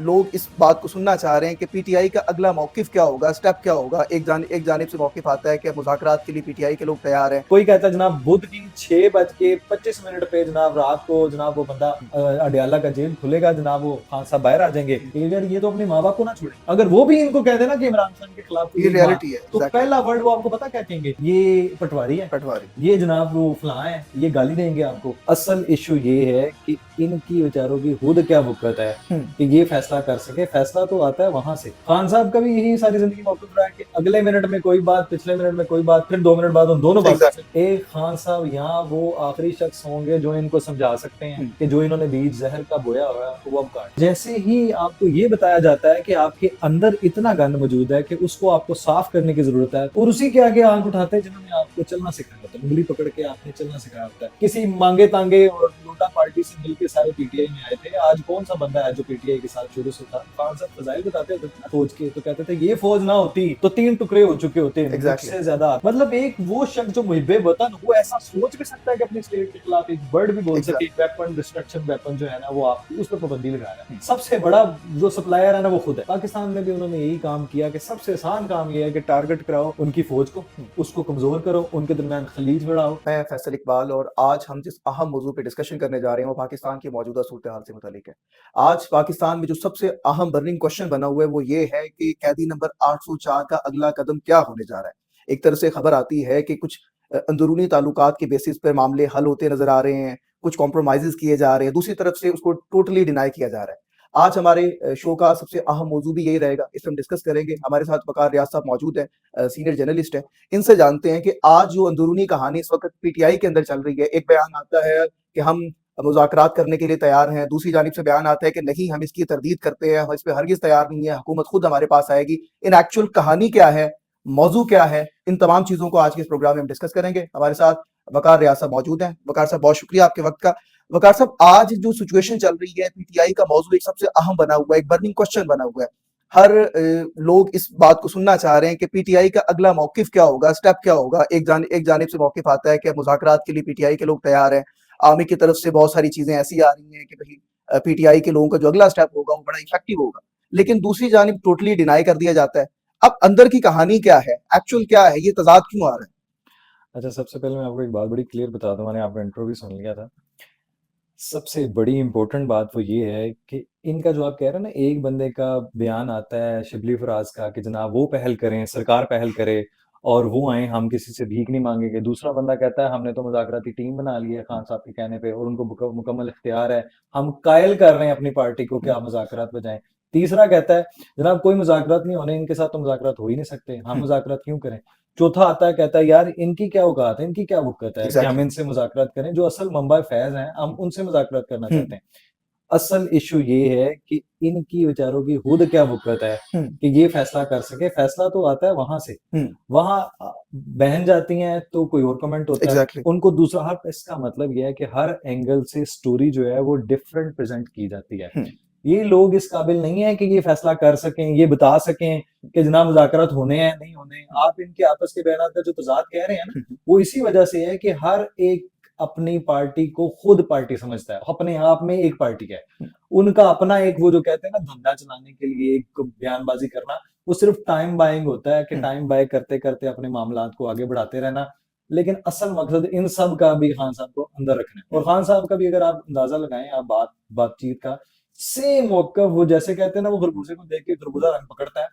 लोग इस बात को सुनना चाह रहे हैं कि पीटीआई का अगला मौकिफ क्या होगा, स्टेप क्या होगा। एक जानिब से मौकिफ आता है कि मुज़ाकरात के लिए पीटीआई के लोग तैयार हैं। कोई कहता है जनाब बुध की 6:25 पे जनाब रात को जनाब वो बंदा अडियाला का जेल खुलेगा, जनाब वो खान साहब बाहर आ जाएंगे। यार ये तो अपने माँ बाप को ना छोड़े। अगर वो भी इनको कह देना कि इमरान खान के खिलाफ कोई ये एक बात, रियलिटी है, तो एग्जैक्टली। पहला वर्ड वो आपको पता क्या कहेंगे? ये पटवारी है, पटवारी। ये जनाब वो फलां है, ये गाली देंगे आपको। असल इशू ये है कि इनकी बेचारों की खुद क्या बुकत है कि ये फैसला कर सके। फैसला तो आता है वहां से। खान साहब का भी यही सारी जिंदगी मौकूफ रहा है कि अगले मिनट में कोई बात, पिछले मिनट में कोई बात, फिर 2 मिनट बाद उन दोनों बातों से एक खान साहब यहाँ वो आखिरी शख्स होंगे जो इनको समझा सकते हैं कि जो इन्होंने बीज जहर का बोया हुआ है वो अब काट। जैसे ही आपको ये बताया जाता है कि आपके अंदर इतना गंद मौजूद है कि उसको आपको साफ करने की जरूरत है, और उसी के आगे आंख उठाते हैं जिन्होंने आपको चलना सिखाया होता है, उंगली पकड़ के आपने चलना सिखाया होता है। किसी मांगे तांगे और लोटा पार्टी से मिलकर सारे पीटीआई में आए थे। आज कौन सा बंदा है जो पीटीआई के साथ शुरू से था? खान साहब फजाइल बताते थे फौज के, तो कहते थे ये फौज ना होती तो 3 टुकड़े हो चुके होते से ज्यादा। मतलब एक वो शख्स जो मुहिब्बे वतन, वो ऐसा सोच भी सकता है कि अपनी स्टेट के खिलाफ एक वर्ड भी बोल सके। वेपन डिस्ट्रक्शन वेपन जो है ना वो आप उस पर पाबंदी लगा रहा है। सबसे बड़ा जो सप्लायर है ना वो खुद है। पाकिस्तान में भी उन्होंने यही काम किया कि सबसे आसान काम यह है कि टारगेट कराओ उनकी फौज को, उसको कमजोर करो, उनके दरमियान खलीज बढ़ाओ। मैं फैसल इकबाल, और आज हम जिस अहम मौजू पे डिस्कशन करने जा रहे हैं वो पाकिस्तान की मौजूदा सूरत हाल से मुतालिक है। आज पाकिस्तान में जो सबसे अहम बर्निंग क्वेश्चन बना हुआ है वो ये है कि कैदी नंबर 804 का अगला कदम क्या होने जा रहा है। एक तरह से खबर आती है कि कुछ अंदरूनी ताल्लुकात के बेसिस पर मामले हल होते नजर आ रहे हैं, कुछ कॉम्प्रोमाइज़ेज़ किए जा रहे हैं, दूसरी तरफ से उसको टोटली डिनाई किया जा रहा है। आज हमारे शो का सबसे अहम मौजू भी यही रहेगा, इस पे हम डिस्कस करेंगे। हमारे साथ वक़ार रियाज साहब मौजूद हैं, सीनियर जर्नलिस्ट हैं। इनसे जानते हैं कि आज जो अंदरूनी कहानी इस वक़्त पीटीआई के अंदर चल रही है। एक बयान आता है कि हम मुज़ाकरात करने के लिए तैयार हैं, दूसरी जानिब से बयान आता है कि नहीं, हम इसकी तरदीद करते हैं, हम इस पे हरगिज़ तैयार नहीं है, हुकूमत खुद हमारे पास आएगी। इन एक्चुअल कहानी क्या है, मौज़ू क्या है, इन तमाम चीज़ों को आज के इस प्रोग्राम में हम डिस्कस करेंगे। हमारे साथ वक़ार रियाज साहब मौजूद हैं। वक़ार साहब, बहुत शुक्रिया आपके वक़्त का। वक़ार साहब, आज जो सिचुएशन चल रही है, पीटीआई का मौज़ू एक सबसे अहम बना हुआ है, एक बर्निंग क्वेश्चन बना हुआ है। हर लोग इस बात को सुनना चाह रहे हैं कि पीटीआई का अगला मौकिफ क्या होगा, स्टेप क्या होगा। एक जानिब से मौकिफ आता है कि मुज़ाकरात के लिए पीटीआई के लोग तैयार हैं। आर्मी की तरफ से बहुत सारी चीज़ें ऐसी आ रही हैं कि भई पीटीआई के लोगों का जो अगला स्टेप होगा वो बड़ा इफेक्टिव होगा। लेकिन दूसरी जानिब टोटली डिनाई कर दिया जाता है। अब अंदर की कहानी क्या है, एक्चुअल क्या है, ये तज़ाद क्यों आ रहा है? अच्छा, सबसे पहले मैं आपको एक बात बड़ी क्लियर बता दूं, मैंने आपका इंट्रो भी सुन लिया था। सबसे बड़ी इंपॉर्टेंट बात वो ये है कि इनका जो आप कह रहे हैं ना, एक बंदे का बयान आता है शिबली फराज का कि जनाब वो पहल करें, सरकार पहल करे और वो आए, हम किसी से भीख नहीं मांगेंगे। दूसरा बंदा कहता है हमने तो मुज़ाकराती टीम बना ली है खान साहब के कहने पे और उनको मुकम्मल इख्तियार है, हम कायल कर रहे हैं अपनी पार्टी को कि आप मुज़ाकरात पे जाएं। तीसरा कहता है जनाब कोई मुज़ाकरात नहीं होने, इनके साथ तो मुज़ाकरात हो ही नहीं सकते, हम मुज़ाकरात क्यों करें। चौथा आता है, कहता है यार इनकी क्या औकात है, इनकी क्या वक़्त है कि हम एग्जैक्टली। इनसे मुज़ाकरात करें, जो असल मंबा फैज़ हैं हम उनसे मुज़ाकरात करना चाहते हैं। असल इश्यू ये है कि इनकी बेचारों की खुद क्या वक़्त है कि ये फैसला कर सके। फैसला तो आता है वहां से। वहां बहन जाती हैं तो कोई और कमेंट होता है एग्जैक्टली। उनको दूसरा। हर इसका मतलब यह है कि हर एंगल से स्टोरी जो है वो डिफरेंट प्रेजेंट की जाती है। ये लोग इस काबिल नहीं है कि ये फैसला कर सकें, ये बता सकें कि जनाब मुज़ाकरात होने हैं नहीं होने। आप इनके आपस के बयान का जो तजाद कह रहे हैं ना, वो इसी वजह से है कि हर एक अपनी पार्टी को खुद पार्टी समझता है, अपने आप में एक पार्टी है। उनका अपना एक वो जो कहते हैं ना धंधा चलाने के लिए एक बयानबाजी करना, वो सिर्फ टाइम बाइंग होता है कि टाइम बाय करते करते अपने मामला को आगे बढ़ाते रहना। लेकिन असल मकसद इन सब का भी खान साहब को अंदर रखना है। और खान साहब का भी अगर आप अंदाजा लगाएं, आप बातचीत का सेम मौका, वो जैसे कहते हैं ना वो खरबूजे को देख के खरबूजा रंग पकड़ता है।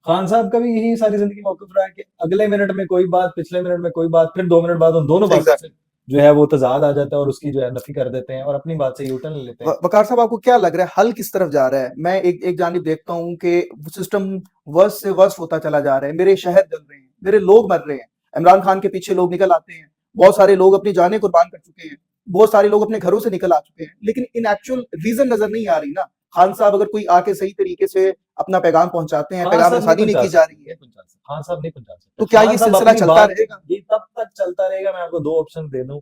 खान साहब का भी यही सारी जिंदगी मौकूफ रहा है कि अगले मिनट में कोई बात, पिछले मिनट में कोई बात, फिर 2 मिनट बाद उन दोनों बातों से जो है वो तजाद आ जाता है और उसकी जो है नफी कर देते हैं और अपनी बात से यूटर्न ले लेते हैं। वकार साहब, आपको क्या लग रहा है हल किस तरफ जा रहा है? मैं एक जानिब देखता हूँ कि सिस्टम वर्स्ट से वर्स्ट होता चला जा रहा है। मेरे शहर जल रहे हैं, मेरे लोग मर रहे हैं। इमरान खान के पीछे लोग निकल आते हैं, बहुत सारे लोग अपनी जानें कुर्बान कर चुके हैं, बहुत सारे लोग अपने घरों से निकल आ चुके हैं, लेकिन इन एक्चुअल रीजन नजर नहीं आ रही ना। खान साहब अगर कोई आके सही तरीके से अपना पैगाम पहुंचाते हैं, खान पैगाम साहब नहीं रसानी नहीं पहुंचा की जा सकते, रही है, नहीं पहुंचा सकते, खान साहब नहीं पहुंचा सकते। तो क्या खान ये साहब सिलसिला अपनी चलता बात, रहेगा? ये तब तक चलता रहेगा। मैं आपको 2 ऑप्शन दे दूं।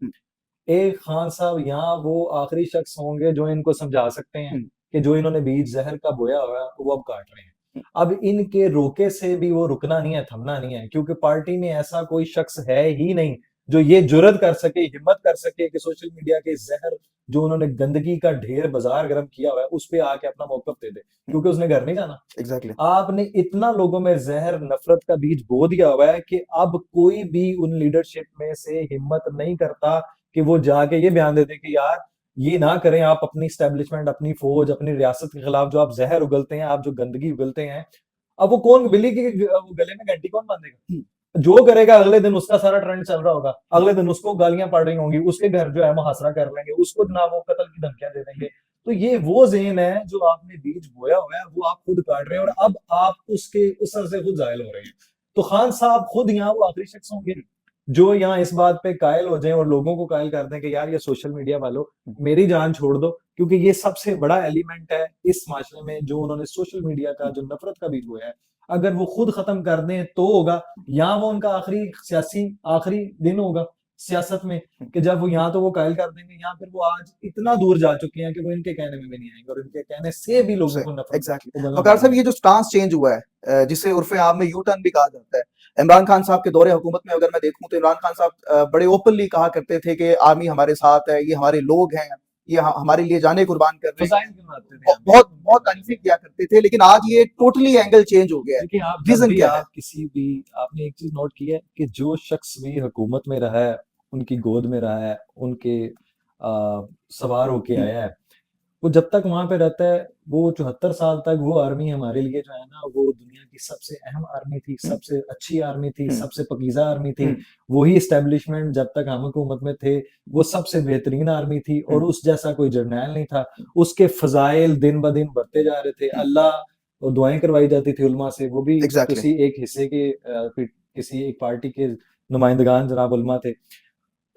एक, खान साहब यहाँ वो आखिरी शख्स होंगे जो इनको समझा सकते हैं कि जो इन्होंने बीज जहर का बोया हुआ है वो अब काट रहे हैं। अब इनके रोके से भी वो रुकना नहीं है, थमना नहीं है, क्योंकि पार्टी में ऐसा कोई शख्स है ही नहीं जो ये जुर्रत कर सके, हिम्मत कर सके कि सोशल मीडिया के जहर जो उन्होंने गंदगी का ढेर बाजार गर्म किया हुआ है उस पे आके अपना मौकफ दे दे, क्योंकि उसने घर नहीं जाना। एग्जैक्टली। आपने इतना लोगों में जहर नफरत का बीज बो दिया हुआ है कि अब कोई भी उन लीडरशिप में से हिम्मत नहीं करता कि वो जाके ये बयान दे दे कि यार ये ना करें, आप अपनी स्टैब्लिशमेंट, अपनी फौज, अपनी रियासत के खिलाफ जो आप जहर उगलते हैं, आप जो गंदगी उगलते हैं, अब वो कौन बिल्ली के वो गले में घंटी कौन बांधेगा? जो करेगा अगले दिन उसका सारा ट्रेंड चल रहा होगा, अगले दिन उसको गालियां पड़ रही होंगी, उसके घर जो है मुहासरा कर लेंगे, उसको जनाब वो कत्ल की धमकियां दे देंगे। तो ये वो ज़हन है जो आपने बीज बोया हुआ है, वो आप खुद काट रहे हैं और अब आप उसके असर से खुद ज़ाहिल हो रहे हैं। तो खान साहब खुद यहाँ वो आखिरी शख्स होंगे जो यहाँ इस बात पे कायल हो जाएं और लोगों को कायल कर दें कि यार ये सोशल मीडिया वालों मेरी जान छोड़ दो, क्योंकि ये सबसे बड़ा एलिमेंट है इस माशरे में जो उन्होंने सोशल मीडिया का जो नफरत का बीज बोया है। अगर वो खुद खत्म कर दें तो होगा, यहाँ वो उनका आखिरी दिन होगा सियासत में, कि जब वो यहाँ तो वो कायल कर देंगे, यहाँ फिर वो आज इतना दूर जा चुके हैं कि वो इनके कहने में भी नहीं आएंगे और इनके कहने से भी लोगों को नफरत एग्जैक्टली। उगलना वकार साहब, पड़ेगा। ये जो स्टांस चेंज हुआ है जिसे उर्फे आम में यू टर्न भी कहा जाता है, इमरान खान साहब के दौरे हुकूमत में अगर मैं देखूं तो इमरान खान साहब बड़े ओपनली कहा करते थे कि आर्मी हमारे साथ है, ये हमारे लोग हैं, ये हमारे लिए जाने कुर्बान कर रहे हैं, फजाइल क्यों आते थे हमें? बहुत बहुत तारीफें किया करते थे, लेकिन आज ये टोटली एंगल चेंज हो गया है। देखिए, आप जब रीजन भी क्या है? आप किसी भी आपने एक चीज नोट की है कि जो शख्स भी हुकूमत में रहा है, उनकी गोद में रहा है, उनके सवार होके आया है, वो जब तक वहां पे रहता है, वो 74 साल तक वो आर्मी हमारे लिए जो है ना, वो दुनिया की सबसे अहम आर्मी थी, सबसे अच्छी आर्मी थी, सबसे पकीजा आर्मी थी। वही एस्टेब्लिशमेंट जब तक हम हुकूमत में थे, वो सबसे बेहतरीन आर्मी थी और उस जैसा कोई जर्नैल नहीं था। उसके फजाइल दिन ब दिन बढ़ते जा रहे थे। अल्लाह और दुआएं करवाई जाती थी उलमा से, वो भी एग्जैक्टली। किसी एक हिस्से के किसी एक पार्टी के नुमाइंदगान जनाब उलमा थे।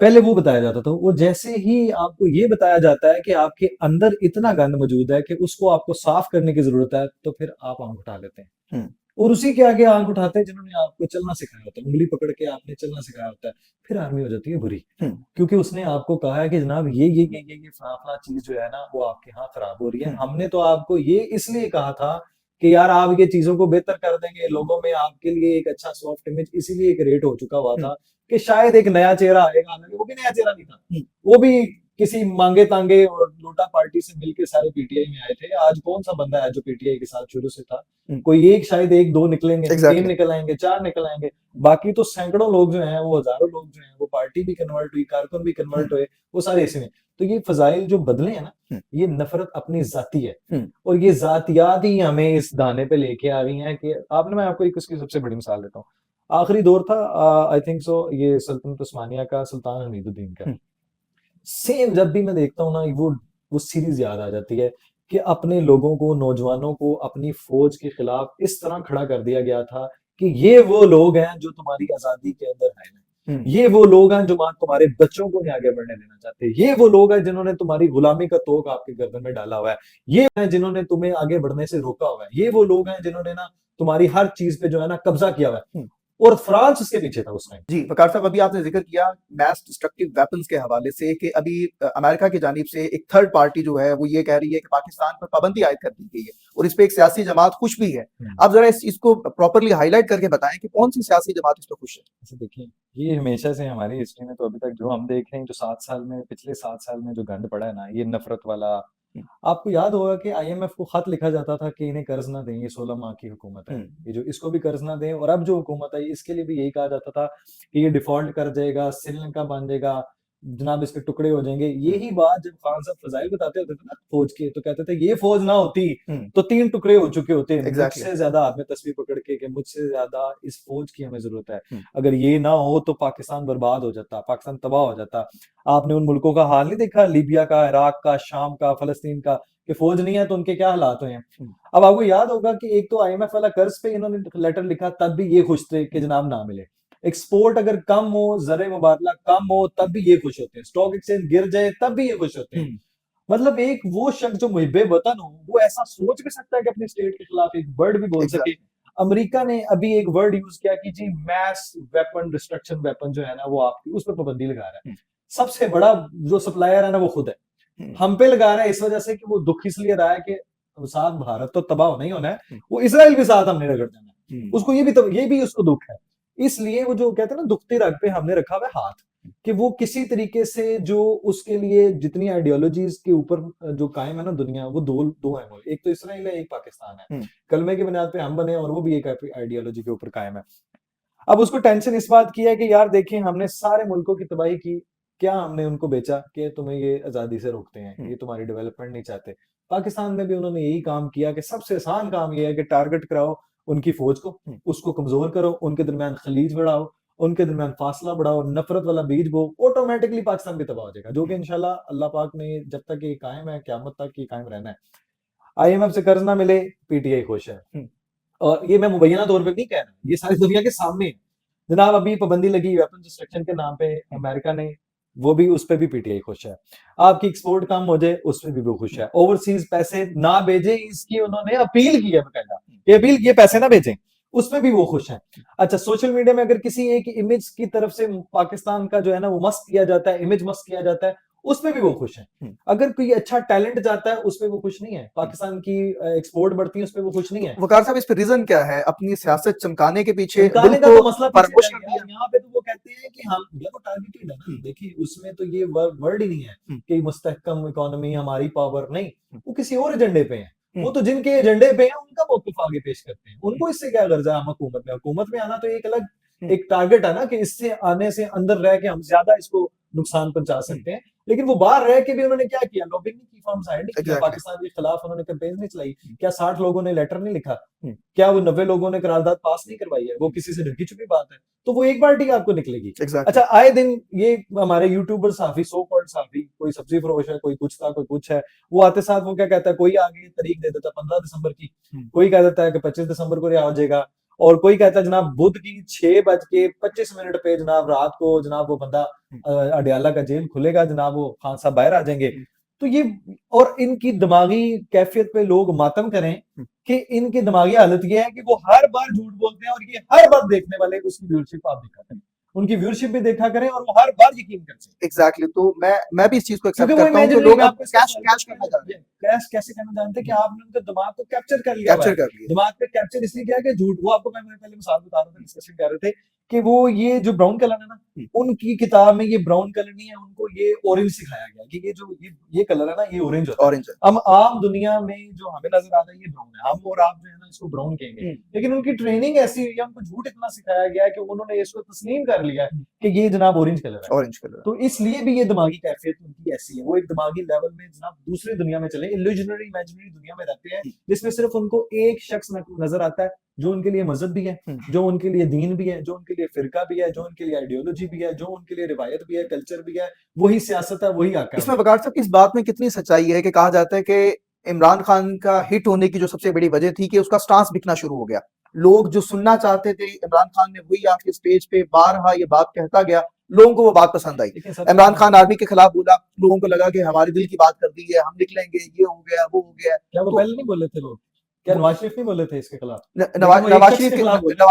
पहले वो बताया जाता था, वो जैसे ही आपको ये बताया जाता है कि आपके अंदर इतना गंद मौजूद है कि उसको आपको साफ करने की जरूरत है, तो फिर आप आंख उठा लेते हैं और उसी के आगे आंख उठाते हैं जिन्होंने आपको चलना सिखाया होता है, उंगली पकड़ के आपने चलना सिखाया होता है। फिर आर्मी हो जाती है बुरी, क्योंकि उसने आपको कहा है कि जनाब ये फला चीज जो है ना वो आपके यहाँ खराब हो रही है, हमने तो आपको ये इसलिए कहा था कि यार आप ये चीजों को बेहतर कर देंगे, लोगों में आपके लिए एक अच्छा सॉफ्ट इमेज इसीलिए क्रिएट हो चुका हुआ था कि शायद एक नया चेहरा आएगा, वो भी नया चेहरा नहीं था, वो भी किसी मांगे तांगे और लोटा पार्टी से मिलके सारे पीटीआई में आए थे। आज कौन सा बंदा है जो पीटीआई के साथ शुरू से था? कोई एक, शायद एक दो निकलेंगे, तीन निकल आएंगे, चार निकल आएंगे, बाकी तो सैकड़ों लोग जो हैं, वो हजारों लोग जो हैं, वो पार्टी भी कन्वर्ट हुई, कारकुन भी कन्वर्ट हुए, वो सारे इसी में। तो ये फजाइल जो बदले हैं ना, ये नफरत अपनी जाती है और ये जातियात ही हमें इस दाने पे लेके आ रही हैं कि आपने, मैं आपको एक उसकी सबसे बड़ी मिसाल देता हूँ। आखिरी दौर था आई थिंक सो ये सल्तनत उस्मानिया का, सुल्तान हमीदुद्दीन का। सेम जब भी मैं देखता हूँ ना, वो सीरीज याद आ जाती है कि अपने लोगों को, नौजवानों को अपनी फौज के खिलाफ इस तरह खड़ा कर दिया गया था कि ये वो लोग हैं जो तुम्हारी आजादी के अंदर है, ये वो लोग हैं जो तुम्हारे बच्चों को नहीं आगे बढ़ने देना चाहते, ये वो लोग हैं जिन्होंने तुम्हारी गुलामी का तोक आपके गर्दन में डाला हुआ है, ये हैं जिन्होंने तुम्हें आगे बढ़ने से रोका हुआ है, ये वो लोग हैं जिन्होंने ना तुम्हारी हर चीज पे जो है ना कब्जा किया हुआ है। और फ्रांस उसके पीछे था उस टाइम। जी वकार साहब, अभी आपने जिक्र किया मैस डिस्ट्रक्टिव वेपन्स के हवाले से कि अभी अमेरिका की जानिब से एक थर्ड पार्टी जो है वो ये कह रही है कि पाकिस्तान पर पाबंदी आयद कर दी गई है और इस पे एक सियासी जमात खुश भी है। आप जरा इसको प्रॉपरली हाईलाइट करके बताएं कि कौन सी सियासी जमात इस पर खुश है? देखिए, ये हमेशा से हमारी हिस्ट्री में तो अभी तक जो हम देख रहे हैं, जो 7 साल में, पिछले 7 साल में जो गंद पड़ा है ना, ये नफरत वाला। आपको याद होगा कि आईएमएफ को खत लिखा जाता था कि इन्हें कर्ज ना दें, ये 16 माह की हुकूमत है, ये जो इसको भी कर्ज ना दें, और अब जो हुकूमत है इसके लिए भी यही कहा जाता था कि ये डिफॉल्ट कर जाएगा, श्रीलंका बन जाएगा, जनाब इसके टुकड़े हो जाएंगे। यही बात जब खान साहब फजाइल बताते होते थे ना फौज के, तो कहते थे ये फौज ना होती तो 3 टुकड़े हो चुके होते। मुझसे ज्यादा हाथ में तस्वीर पकड़ के कि मुझसे ज्यादा इस फौज की हमें जरूरत है, अगर ये ना हो तो पाकिस्तान बर्बाद हो जाता, पाकिस्तान तबाह हो जाता। आपने उन मुल्कों का हाल नहीं देखा, लीबिया का, इराक का, शाम का, फलस्तीन का, कि फौज नहीं है तो उनके क्या हालात हुए हैं। अब आपको याद होगा कि एक तो आईएमएफ वाला कर्ज पे इन्होंने लेटर लिखा, तब भी ये खुश थे कि जनाब ना मिले। एक्सपोर्ट अगर कम हो, ज़र मुबादला कम हो, तब भी ये खुश होते हैं। स्टॉक एक्सचेंज गिर जाए तब भी ये खुश होते हैं। मतलब एक वो शख्स जो मुहिब्बे वतन हो, वो ऐसा सोच भी सकता है कि अपने स्टेट के खिलाफ एक वर्ड भी बोल सके। अमेरिका ने अभी एक वर्ड यूज किया कि जी मैस वेपन डिस्ट्रक्शन वेपन जो है ना, वो आपकी उस पर पाबंदी लगा रहा है। सबसे बड़ा जो सप्लायर है ना, वो खुद है, हम पे लगा रहा है इस वजह से कि वो दुख इसलिए रहा है कि साथ भारत तो तबाह नहीं होना है, वो इसराइल भी साथ हमने रगड़ देना है, उसको ये भी उसको दुख है। इसलिए वो जो कहते हैं ना, दुखती रग पे हमने रखा हुआ है हाथ। कि वो किसी तरीके से जो उसके लिए जितनी आइडियोलॉजीज के ऊपर जो कायम है ना दुनिया, वो दो है मुल्क, एक तो इसराइल है, एक पाकिस्तान है। कलमे की बुनियाद पे हम बने और वो भी एक आइडियोलॉजी के ऊपर कायम है। अब उसको टेंशन इस बात की है कि यार देखिए हमने सारे मुल्कों की तबाही की, क्या हमने उनको बेचा कि तुम्हें ये आजादी से रोकते हैं, ये तुम्हारी डेवलपमेंट नहीं चाहते। पाकिस्तान में भी उन्होंने यही काम किया कि सबसे आसान काम ये है कि टारगेट कराओ उनकी फौज को, उसको कमजोर करो, उनके दरमियान खलीज बढ़ाओ, उनके दरमियान फासला बढ़ाओ, नफरत वाला बीज बो, ऑटोमेटिकली पाकिस्तान भी तबाह हो जाएगा, जो कि इंशाल्लाह अल्लाह पाक ने जब तक ये कायम है क्यामत तक ये कायम रहना है। IMF से कर्ज ना मिले, PTI खुश है। और ये मैं मुबैना तौर पे नहीं कह रहा, ये सारी दुनिया के सामने है। जनाब अभी पाबंदी लगी वेपन डिस्ट्रक्शन के नाम पे अमेरिका ने, वो भी उस पे भी PTI खुश है। आपकी एक्सपोर्ट कम हो जाए उस पे भी वो खुश है। ओवरसीज पैसे ना भेजे इसकी उन्होंने अपील की है बकायदा, ये अपील की पैसे ना भेजें, उसमें भी वो खुश है। अच्छा, सोशल मीडिया में अगर किसी एक इमेज की तरफ से पाकिस्तान का जो है ना वो मस्त किया जाता है, इमेज मस्त किया जाता है, उसमें भी वो खुश है। अगर कोई अच्छा टैलेंट जाता है उसमें वो खुश नहीं है, पाकिस्तान की एक्सपोर्ट बढ़ती है उसमें वो खुश नहीं है। वकार साहब, इस पे रीजन क्या है? अपनी सियासत चमकाने के पीछे चमकाने मुल्क का तो को मसला फरामोश पीछे कर रह गया। दिया। यहाँ पे तो वो कहते हैं कि हम ये तो टारगेटेड है ना, देखिए उसमें तो ये वर्ड ही नहीं है कि मुस्तहकम इकोनॉमी, हमारी पावर, नहीं, वो किसी और एजेंडे पे है। वो तो जिनके एजेंडे पे है उनका मौकूफ आगे पेश करते हैं, उनको इससे क्या गर्जा है। हम हुकूमत में आना तो एक अलग एक टारगेट है ना कि इससे आने से अंदर रह के हम ज्यादा इसको नुकसान पहुंचा सकते हैं। लेकिन वो बाहर रह के भी उन्होंने क्या किया, लॉबिंग नहीं की, फॉर्म साइड नहीं किया, पाकिस्तान के खिलाफ उन्होंने कैंपेन नहीं चलाई। क्या 60 लोगों ने लेटर नहीं लिखा? क्या वो 90 लोगों ने करारदाद पास नहीं करवाई है? वो किसी से ढकी छुपी बात है? तो वो एक पार्टी आपको निकलेगी। अच्छा, आए दिन ये हमारे यूट्यूबर साफी, सो कॉल्ड साफी, कोई सब्जी फरोश है, कोई कुछ था, कोई कुछ है, वो आते साथ वो क्या कहता है, कोई आगे तारीख दे देता 15 दिसंबर की, कोई कह देता है कि 25 दिसंबर को रिहा हो जाएगा, और कोई कहता है जनाब बुध की 6:25 पे जनाब रात को जनाब वो बंदा अडयाला का जेल खुलेगा, जनाब वो खान साहब बाहर आ जाएंगे। तो ये और इनकी दिमागी कैफियत पे लोग मातम करें कि इनकी दिमागी हालत ये है कि वो हर बार झूठ बोलते हैं और ये हर बार देखने वाले उसकी व्यूअरशिप आप देखा करें, उनकी व्यूअरशिप भी देखा करें और वो हर बार यकीन करते एग्जैक्टली। तो मैं भी इस चीज को एक्सेप्ट क्योंकि वो करता हूं कि इमेजिन लोग अब आपको कैश करना चाहते हैं। कैश कैसे करना जानते हैं कि आपने उनके दिमाग को कैप्चर कर लिया, कैप्चर कर लिया। दिमाग पे कैप्चर इसलिए किया कि झूठ, वो आपको मैं पहले मिसाल बता रहा था, डिस्कशन कर रहे थे कि वो ये जो ब्राउन कलर है ना, उनकी किताब में ये ब्राउन कलर नहीं है, उनको ये ऑरेंज सिखाया गया कि ये जो ये कलर है ना ये ऑरेंज होता है। ऑरेंज है। हम आम दुनिया में जो हमें नजर आ रहा है ये ब्राउन है, हम और आप जो है ना इसको ब्राउन कहेंगे, लेकिन उनकी ट्रेनिंग ऐसी हुई है, उनको झूठ इतना सिखाया गया है कि उन्होंने इसको तस्लीम कर लिया है कि ये जनाब ऑरेंज कलर है। Orange colour. तो इसलिए भी ये दिमागी कैफियत उनकी ऐसी है, वो एक दिमागी लेवल में जनाब दूसरी दुनिया में चले, इल्यूजनरी इमेजिनरी दुनिया में रहते हैं, जिसमें सिर्फ उनको एक शख्स नजर आता है जो उनके लिए मजहब भी है, जो उनके लिए दीन भी है, जो उनके लिए फिरका भी है, जो उनके लिए आइडियोलॉजी भी है, जो उनके लिए रिवायत भी है, कल्चर भी है, वही सियासत है, वही आका है। इसमें वकार साहब इस बात में कितनी सच्चाई है कि कहा जाता है कि इमरान खान का हिट होने की जो सबसे बड़ी वजह थी कि उसका स्टांस बिकना शुरू हो गया। लोग जो सुनना चाहते थे इमरान खान ने वही आके स्टेज पे बारहा ये बात कहता गया, लोगों को वो बात पसंद आई। इमरान खान आर्मी के खिलाफ बोला, लोगों को लगा कि हमारे दिल की बात कर दी है, हम निकलेंगे, ये हो गया वो हो गया। क्या वो पहले नहीं बोले थे लोग? क्या नवाज शरीफ नहीं बोले थे इसके खिलाफ? नवाज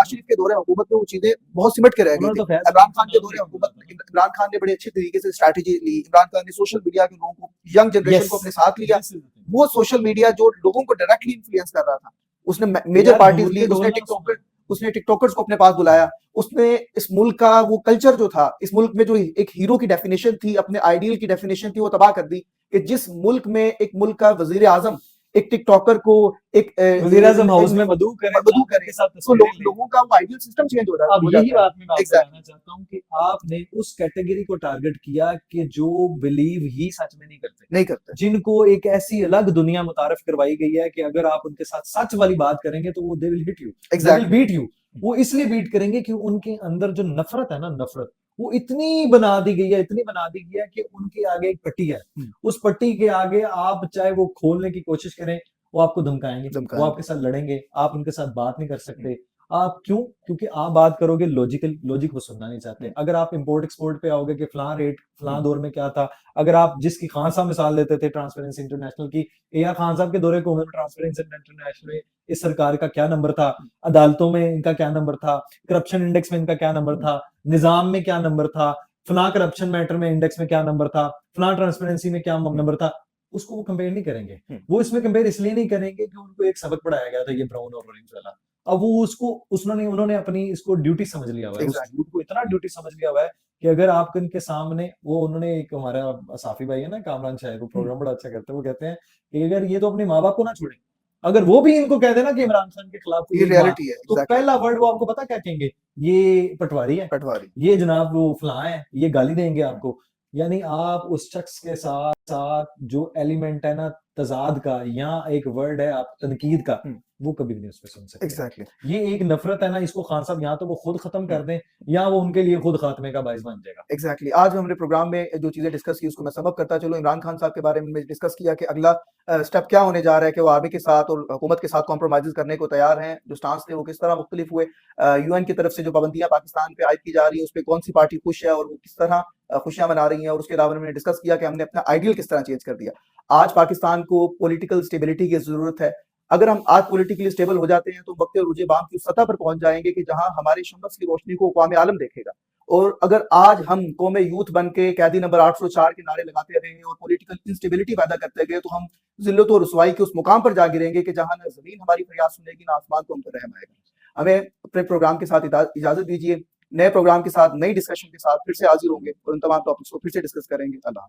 शरीफ के दौरे हुकूमत में वो चीजें बहुत सिमट के रह गई थी। इमरान खान के दौरे हुकूमत में इमरान खान ने बड़े अच्छे तरीके से स्ट्रैटेजी ली। इमरान खान ने सोशल मीडिया के लोगों को, यंग जनरेशन को अपने साथ लिया। वो सोशल मीडिया जो लोगों को डायरेक्टली इन्फ्लुएंस कर रहा था, उसने मेजर पार्टीज ली, उसने टिकटॉकर्स को अपने पास बुलाया, उसने इस मुल्क का वो कल्चर जो था, इस मुल्क में जो एक हीरो की डेफिनेशन थी, अपने आइडियल की डेफिनेशन थी, वो तबाह कर दी कि जिस मुल्क में एक मुल्क का वजीर आजम एक टिकटॉकर को एक वजीर आजम हाउस में मदू करे तो लोगों का वो आइडियल सिस्टम चेंज हो रहा है। अब यही बात मैं आपको कहना चाहता हूँ कि आपने उस कैटेगरी को टारगेट किया कि जो बिलीव ही सच में नहीं करते, जिनको एक ऐसी अलग दुनिया मुतारफ करवाई गई है कि अगर आप उनके साथ सच वाली बात करेंगे तो वो they will hit you, they will beat you. वो इसलिए बीट करेंगे कि उनके अंदर जो नफरत है ना, नफरत वो इतनी बना दी गई है, इतनी बना दी गई है कि उनके आगे एक पट्टी है, उस पट्टी के आगे आप चाहे वो खोलने की कोशिश करें, वो आपको धमकाएंगे, वो आपके साथ लड़ेंगे, आप उनके साथ बात नहीं कर सकते। आप क्यों? क्योंकि आप बात करोगे लॉजिक वो सुनना नहीं चाहते। अगर आप इंपोर्ट एक्सपोर्ट पे आओगे कि फलां रेट फलां दौर में क्या था, अगर आप जिसकी खान साहब मिसाल लेते थे ट्रांसपेरेंसी इंटरनेशनल की, AR खान साहब के दौरे को ट्रांसपेरेंसी इंटरनेशनल में इस सरकार का क्या नंबर था, अदालतों में इनका क्या नंबर था, करप्शन इंडेक्स में इनका क्या नंबर था, निजाम में क्या नंबर था, फला करप्शन मैटर में इंडेक्स में क्या नंबर था, फला ट्रांसपेरेंसी में क्या नंबर था, उसको वो कंपेयर नहीं करेंगे। वो इसमें कंपेयर इसलिए नहीं करेंगे कि उनको एक सबक पढ़ाया गया था ये ब्राउन और ऑरेंज वाला, अब वो उसको उन्होंने अपनी इसको ड्यूटी समझ लिया हुआ है, उस एग्जैक्टली झूठ को इतना ड्यूटी समझ लिया हुआ है कि अगर आप इनके सामने वो उन्होंने एक हमारा साफी भाई है ना कामरान शाह, वो प्रोग्राम बड़ा अच्छा करते हैं, वो कहते हैं कि अगर ये तो अपने माँ बाप को ना छोड़े, अगर वो भी इनको कह देना कि इमरान खान के खिलाफ कोई ये एक बात, रियलिटी है तो एग्जैक्टली पहला वर्ड वो आपको पता क्या कहेंगे, ये पटवारी है, पटवारी ये जनाब वो फलां है, ये गाली देंगे आपको। यानी आप उस शख्स के साथ साथ जो एलिमेंट है ना तजाद का, या एक वर्ड है आप तनकीद का, वो कभी भी नहीं उसमें सुन सकते। एग्जैक्टली ये एक नफरत है ना, इसको खान साहब या तो वो खुद खत्म कर दें या वो उनके लिए खुद खात्मे का बाइस बन जाएगा। एग्जैक्टली आज हमने प्रोग्राम में जो चीजें डिस्कस की उसको मैं समअप करता चलो। इमरान खान साहब के बारे में डिस्कस किया कि अगला स्टेप क्या होने जा रहा है, कि वो आर्मी के साथ और हुकूमत के साथ कॉम्प्रोमाइज करने को तैयार हैं, जो स्टांस थे वो किस तरह मुख्तलिफ हुए, यूएन की तरफ से जो पाबंदियां पाकिस्तान पे आयद की जा रही है उस पर कौन सी पार्टी खुश है और वो किस तरह खुशियां मना रही हैं, और उसके अलावा हमने डिस्कस किया कि हमने अपना आइडियल किस तरह चेंज कर दिया। आज पाकिस्तान को पॉलिटिकल स्टेबिलिटी की जरूरत है। अगर हम आज पॉलिटिकली स्टेबल हो जाते हैं तो वक्त रुझे बाम की सतह पर पहुंच जाएंगे कि जहां हमारे शम्स की रोशनी को अक़वाम आलम देखेगा। और अगर आज हम कौमे यूथ बन के कैदी नंबर 804 के नारे लगाते रहे और पॉलिटिकल इंस्टेबिलिटी पैदा करते गए, तो हम जिल्लत और रुसवाई के उस मुकाम पर जा गिरेंगे कि जहां न जमीन हमारी फरियाद सुनेगी ना आसमान को हम पर रहम आएगा। हमें अपने प्रोग्राम के साथ इजाजत दीजिए। नए प्रोग्राम के साथ, नई डिस्कशन के साथ फिर से हाजिर होंगे और उन तमाम टॉपिक्स को फिर से डिस्कस करेंगे। अल्लाह।